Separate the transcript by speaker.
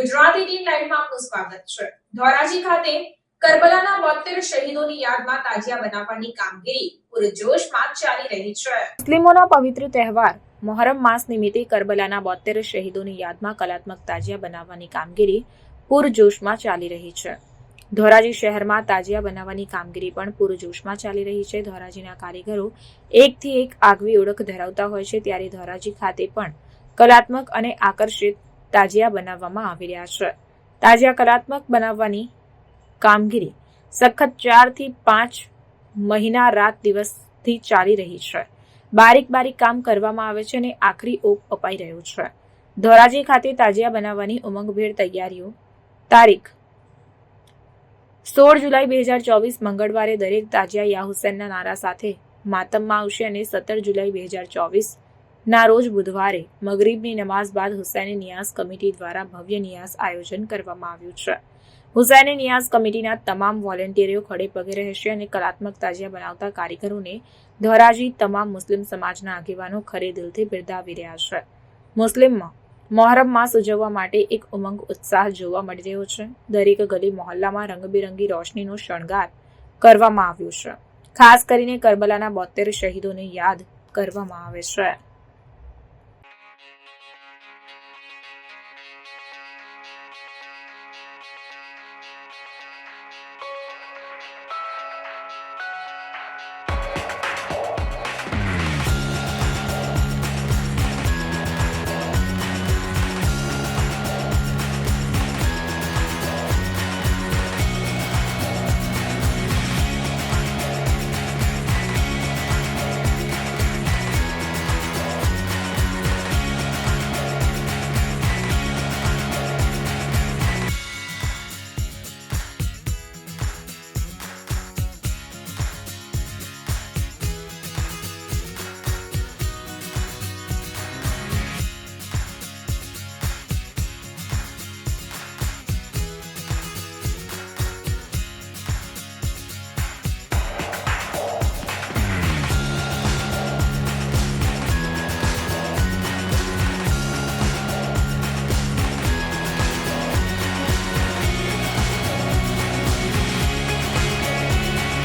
Speaker 1: Gujarati team લાઈવમાં આપનું સ્વાગત છે। ધોરાજી ખાતે કરબલાના 72 શહીદોની યાદમાં તાજિયા બનાવવાની કામગીરી પૂરજોશમાં ચાલી રહી છે। મુસ્લિમોના પવિત્ર તહેવાર મોહરમ માસ નિમિત્તે કરબલાના 72 શહીદોની યાદમાં કલાત્મક તાજિયા બનાવવાની કામગીરી પૂરજોશમાં ચાલી રહી છે। ધોરાજી શહેરમાં તાજિયા બનાવવાની કામગીરી પણ પૂરજોશમાં ચાલી રહી છે। ધોરાજીના કારીગરો એકથી એક આગવી ઓળખ ધરાવતા હોય છે, ત્યારે ધોરાજી ખાતે પણ કલાત્મક અને આકર્ષિત તાજિયા બનાવવામાં આવી રહ્યા છે। તાજિયા કલાત્મક બનાવવાની કામગીરી સખત 4 થી 5 મહિના રાત દિવસથી ચાલી રહી છે। બારીક કામ કરવામાં આવે છે અને આખરી ઓપ અપાઈ રહ્યો છે। ધોરાજી ખાતે તાજિયા બનાવવાની ઉમંગભેર તૈયારીઓ તારીખ 16 જુલાઈ 2024 મંગળવારે દરેક તાજિયા યા હુસૈનના નારા સાથે માતમમાં આવશે અને 17 જુલાઈ 2024 ના રોજ બુધવારે મગરીબની નમાઝ બાદ હુસૈની નિયાઝ કમિટી દ્વારા ભવ્ય નિયાઝ આયોજન કરવામાં આવ્યું છે। હુસૈની નિયાઝ કમિટીના તમામ વોલેન્ટિયરો ખડે પગે રહેશે અને કલાત્મક તાજિયા બનાવતા કારીગરોને ધોરાજી તમામ મુસ્લિમ સમાજના આગેવાનો ખરે દિલથી બિરદાવી રહ્યા છે। મુસ્લિમમાં મોહરમ માસ ઉજવવા માટે એક ઉમંગ ઉત્સાહ જોવા મળી રહ્યો છે। દરેક ગલી મોહલ્લામાં રંગબેરંગી રોશનીનો શણગાર કરવામાં આવ્યો છે। ખાસ કરીને કરબલાના 72 શહીદોને યાદ કરવામાં આવે છે।